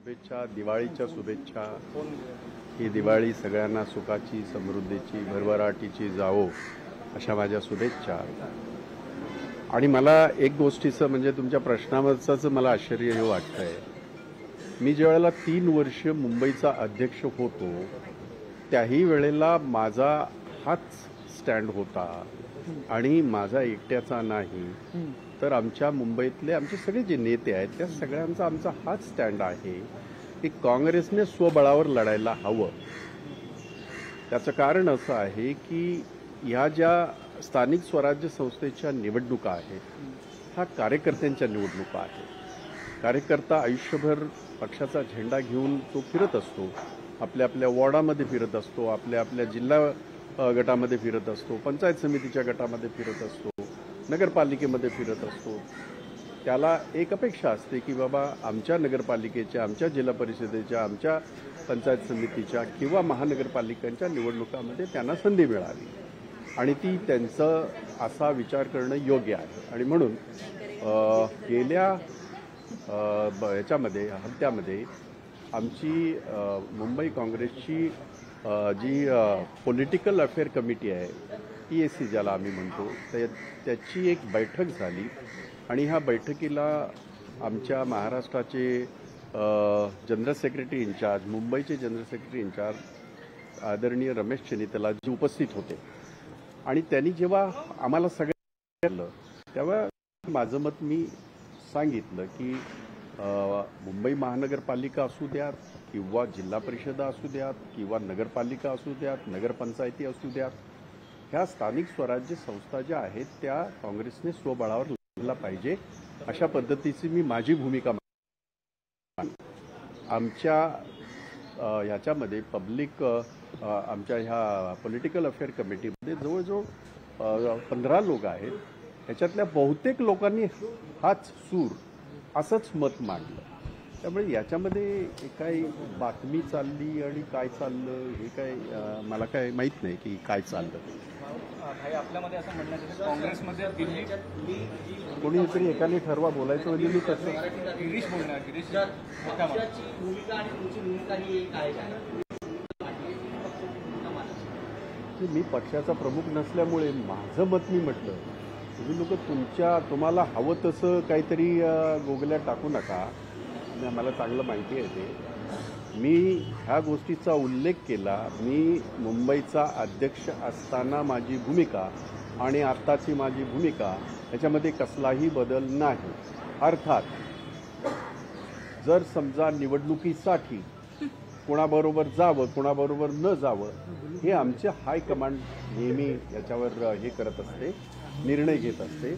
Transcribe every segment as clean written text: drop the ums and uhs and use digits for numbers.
शुभेच्छा, दिवाळीच्या शुभेच्छा. ही दिवाळी सगळ्यांना सुखाची, समृद्धीची, भरभराटीची जावो अशा माझ्या शुभेच्छा. आणि मला एक गोष्टीचं म्हणजे तुमच्या प्रश्नावरच मला आश्चर्य हे वाटतंय. मी ज्यावेळेला 3 वर्ष मुंबईचा अध्यक्ष होतो त्याही वेळेला माझा हाच स्टँड होता आणि माझा एकट्याचा नाही, तर आमच्या मुंबईतले आमचे सगळे जे नेते आहेत त्या सगळ्यांचा आमचा हाच स्टँड आहे की काँग्रेसने स्वबळावर लढायला हवं. त्याचं कारण असं आहे की ह्या ज्या स्थानिक स्वराज्य संस्थेच्या निवडणुका आहेत ह्या कार्यकर्त्यांच्या निवडणुका आहेत. कार्यकर्ता आयुष्यभर पक्षाचा झेंडा घेऊन तो फिरत असतो, आपल्या आपल्या वॉर्डामध्ये फिरत असतो, आपल्या आपल्या जिल्हा गटामध्ये फिरत असतो, पंचायत समितीच्या गटामध्ये फिरत असतो, नगरपालिकेमध्ये फिरत असतो. त्याला एक अपेक्षा असते की बाबा आमच्या नगरपालिकेच्या, आमच्या जिल्हा परिषदेच्या, आमच्या पंचायत समितीच्या किंवा महानगरपालिकांच्या निवडणुकामध्ये त्यांना संधी मिळावी आणि ती त्यांचं असा विचार करणं योग्य आहे. आणि म्हणून गेल्या याच्यामध्ये हप्त्यामध्ये आमची मुंबई काँग्रेसची जी पॉलिटिकल अफेअर कमिटी आहे, PAC ज्याला आम्ही म्हणतो, त्याची एक बैठक झाली आणि ह्या बैठकीला आमच्या महाराष्ट्राचे जनरल सेक्रेटरी इन्चार्ज, मुंबईचे जनरल सेक्रेटरी इन्चार्ज आदरणीय रमेश चेनितलाजी उपस्थित होते. आणि त्यांनी जेव्हा आम्हाला सगळं तेव्हा माझं मत मी सांगितलं की मुंबई महानगरपालिका असू द्यात किंवा जिल्हा परिषदा असू द्यात किंवा नगरपालिका असू द्यात, नगरपंचायती असू द्यात, ह्या स्थानिक स्वराज्य संस्था ज्या आहेत त्या काँग्रेसने स्वबळावर लढला पाहिजे अशा पद्धतीची मी माझी भूमिका आमच्या ह्याच्यामध्ये पब्लिक आमच्या ह्या पॉलिटिकल अफेअर कमिटीमध्ये जवळजवळ 15 लोक आहेत. ह्याच्यातल्या बहुतेक लोकांनी हाच सूर असंच मत मांडलं. त्यामुळे याच्यामध्ये काय बातमी चालली आणि काय चाललं हे काय मला काय माहीत नाही की काय चाललं. आपल्यामध्ये असं म्हणण्यात येतं काँग्रेसमध्ये दिल्ली कोणीतरी एकाने ठरवा बोलायचं म्हणजे मी तसं गिरीश बोलणार. गिरीश मी पक्षाचा प्रमुख नसल्यामुळे माझं मत मी म्हटलं. तुम्ही लोक तुम्हाला हवं तसं काहीतरी गोगल्या टाकू नका. मला चांगलं माहिती आहे ते. मी ह्या गोष्टीचा उल्लेख केला. मी मुंबईचा अध्यक्ष असताना माझी भूमिका आणि आत्ताची माझी भूमिका ह्याच्यामध्ये कसलाही बदल नाही. अर्थात जर समजा निवडणुकीसाठी कोणाबरोबर जावं कोणाबरोबर न जावं हे आमचे हायकमांड नेहमी याच्यावर हे करत असते, निर्णय घेत असते.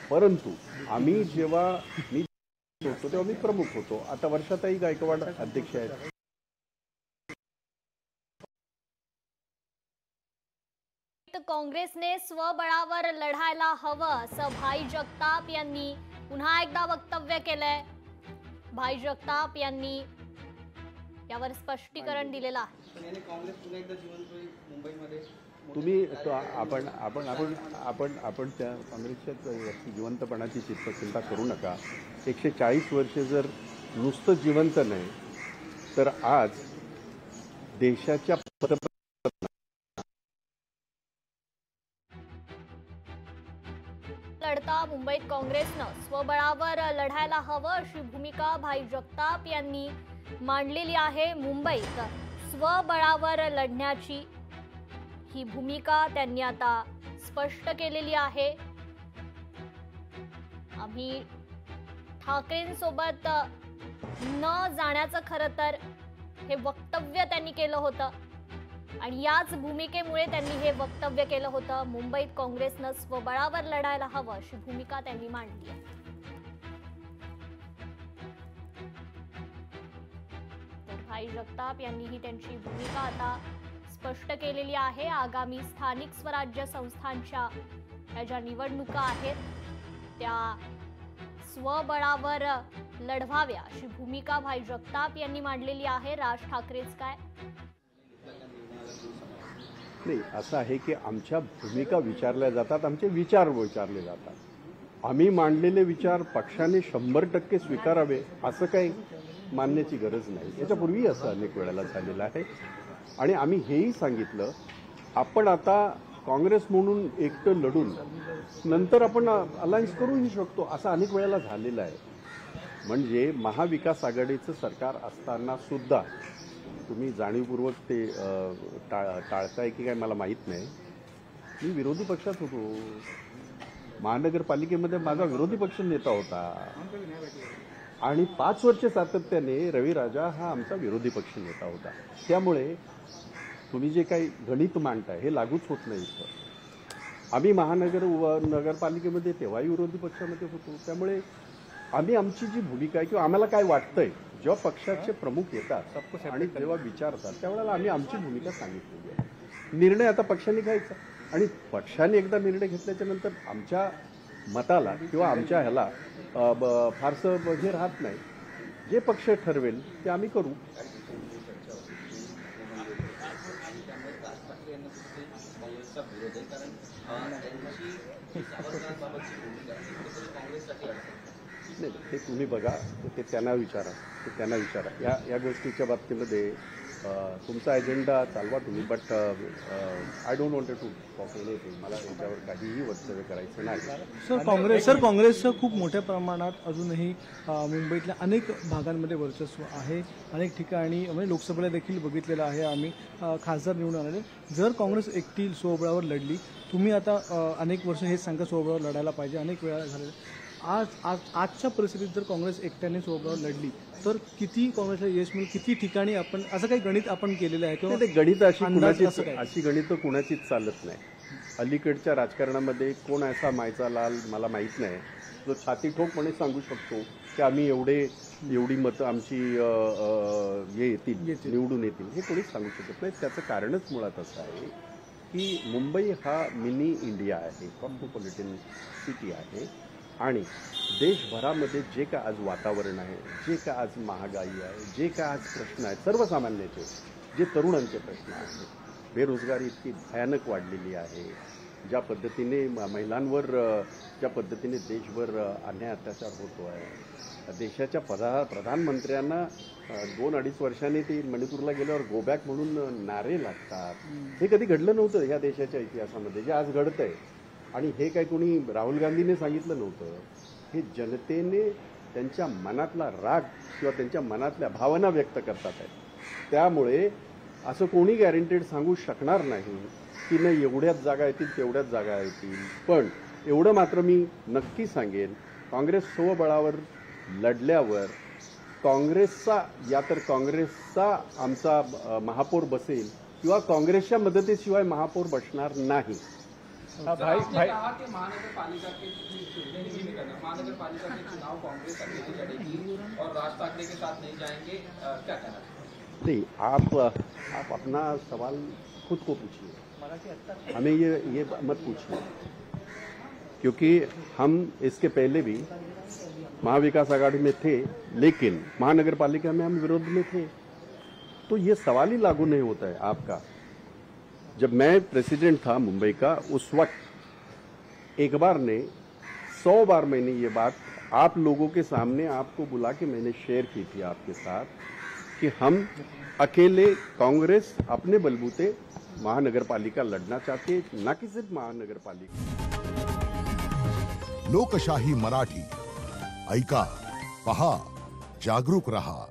परंतु आम्ही जेव्हा मी होतो तेव्हा मी प्रमुख होतो. आता वर्षाताई गायकवाड अध्यक्ष आहेत. काँग्रेसने स्वबळावर लढायला हवं असं भाई जगताप यांनी पुन्हा एकदा वक्तव्य केलंय. भाई जगताप यांनी यावर स्पष्टीकरण दिलेलं आहे. तुम्ही आपण आपण आपण आपण आपण त्या काँग्रेसच्या जिवंतपणाची चिंता करू नका. 140 वर्षे जर नुसतं जिवंत नाही तर आज देशाच्या लढता मुंबईत काँग्रेसनं स्वबळावर लढायला हवं अशी भूमिका भाई जगताप यांनी मांडलेली आहे. मुंबईत स्वबळावर लढण्याची ही भूमिका त्यांनी आता स्पष्ट केलेली आहे. आम्ही ठाकरेंसोबत न जाण्याचं खरं तर हे वक्तव्य त्यांनी केलं होतं आणि याच भूमिकेमुळे त्यांनी हे वक्तव्य केलं होतं. मुंबईत काँग्रेसनं स्वबळावर लढायला हवं अशी भूमिका त्यांनी मांडली आहे. तर भाई जगताप यांनीही त्यांची भूमिका आता स्पष्ट केलेली आहे. आगामी स्थानिक स्वराज्य संस्थांच्या ज्या निवडणुका आहेत त्या स्वबळावर लढवाव्या अशी भूमिका भाई जगताप यांनी मांडलेली आहे. राज ठाकरेच काय नाही, असं आहे की आमच्या भूमिका विचारल्या जातात, आमचे विचार विचारले जातात. आम्ही मांडलेले विचार पक्षाने 100% स्वीकारावे असं काही मानण्याची गरज नाही. याच्यापूर्वी असं अनेक वेळेला झालेलं आहे आणि आम्ही हेही सांगितलं, आपण आता काँग्रेस म्हणून एकटं लढून नंतर आपण अलायन्स करूही शकतो, असं अनेक वेळेला झालेलं आहे. म्हणजे महाविकास आघाडीचं सरकार असताना सुद्धा तुम्ही जाणीवपूर्वक ते टाळताय की काय मला माहीत नाही, मी विरोधी पक्षात होतो. महानगरपालिकेमध्ये माझा विरोधी पक्ष नेता होता आणि 5 वर्ष सातत्याने रवी राजा हा आमचा विरोधी पक्ष नेता होता. त्यामुळे तुम्ही जे काही गणित मांडताय हे लागूच होत नाही इथं. आम्ही नगरपालिकेमध्ये तेव्हाही विरोधी पक्षामध्ये होतो. त्यामुळे आम्ही आमची जी भूमिका आहे किंवा आम्हाला काय वाटतंय, जेव्हा पक्षाचे प्रमुख येतात आणि जेव्हा विचारतात त्यावेळेला आम्ही आमची भूमिका सांगितलेली आहे. निर्णय आता पक्षाने घ्यायचा आणि पक्षाने एकदा निर्णय घेतल्याच्या नंतर आमच्या मताला किंवा आमच्या ह्याला फारसं हे राहत नाही. जे पक्ष ठरवेल ते आम्ही करू. नाही, ते तुम्ही बघा, ते त्यांना विचारा. या गोष्टीच्या बाबतीमध्ये तुमचा एजेंडा चालवा तुम्ही, but I don't want to talk anything. मला याच्यावर काहीही वक्तव्य करायचं नाही. सर काँग्रेसचं खूप मोठ्या प्रमाणात अजूनही मुंबईतल्या अनेक भागांमध्ये वर्चस्व आहे. अनेक ठिकाणी म्हणजे लोकसभेला देखील बघितलेलं आहे आम्ही, खासदार निवडून आलेले. जर काँग्रेस एकटी स्वबळावर लढली, तुम्ही आता अनेक वर्ष हे सांगता स्वबळावर लढायला पाहिजे, अनेक वेळा झालेलं. आजच्या परिस्थितीत जर काँग्रेस एकट्याने स्वबळावर लढली तर किती काँग्रेसला यश मिळेल, किती ठिकाणी आपण असं काही गणित आपण केलेलं आहे किंवा ते गणित अशी गणित कुणाचीच चालत नाही. अलीकडच्या राजकारणामध्ये कोण असा मायचा लाल मला माहीत नाही जो छाती ठोकपणे सांगू शकतो की आम्ही एवढी मतं आमची निवडून येतील, हे कोणीच सांगू शकत नाही. त्याचं कारणच मुळात असं आहे की मुंबई हा मिनी इंडिया आहे, कॉस्मोपॉलिटन सिटी आहे आणि देशभरामध्ये जे काय आज वातावरण आहे, जे काय आज महागाई आहे, जे काय आज प्रश्न आहेत सर्वसामान्याचे, जे तरुणांचे प्रश्न आहेत, बेरोजगारी इतकी भयानक वाढलेली आहे, ज्या पद्धतीने महिलांवर ज्या पद्धतीने देशभर अन्याय अत्याचार होतो आहे, देशाच्या प्रधानमंत्र्यांना 2-2.5 वर्षांनी ते मणिपूरला गेल्यावर गो बॅक म्हणून नारे लागतात. हे कधी घडलं नव्हतं ह्या देशाच्या इतिहासामध्ये, जे आज घडतंय. आणि हे काय कोणी राहुल गांधीने सांगितलं नव्हतं, हे जनतेने त्यांच्या मनातला राग किंवा त्यांच्या मनातल्या भावना व्यक्त करतात आहेत. त्यामुळे असं कोणी गॅरंटेड सांगू शकणार नाही की नाही एवढ्याच जागा येतील तेवढ्याच जागा येतील. पण एवढं मात्र मी नक्की सांगेन, काँग्रेस स्वबळावर लढल्यावर काँग्रेसचा आमचा महापौर बसेल किंवा काँग्रेसच्या मदतीशिवाय महापौर बसणार नाही. भाई कहा कि महानगरपालिका के चुनाव कांग्रेस अकेली लड़ेगी और राज ठाकरे के साथ नहीं जाएंगे, क्या कहना? नहीं, आप अपना सवाल खुद को पूछिए, हमें ये मत पूछिए, क्योंकि हम इसके पहले भी महाविकास आघाड़ी में थे लेकिन महानगरपालिका में हम विरोध में थे. तो ये सवाल ही लागू नहीं होता है आपका. जब मैं प्रेसिडेंट था मुंबई का, उस वक्त एक बार ने 100 बार मैंने ये बात आप लोगों के सामने आपको बुला के मैंने शेयर की थी आपके साथ कि हम अकेले कांग्रेस अपने बलबूते महानगरपालिका लड़ना चाहते, ना कि सिर्फ महानगरपालिका. लोकशाही मराठी ऐका, पहा, जागरूक रहा.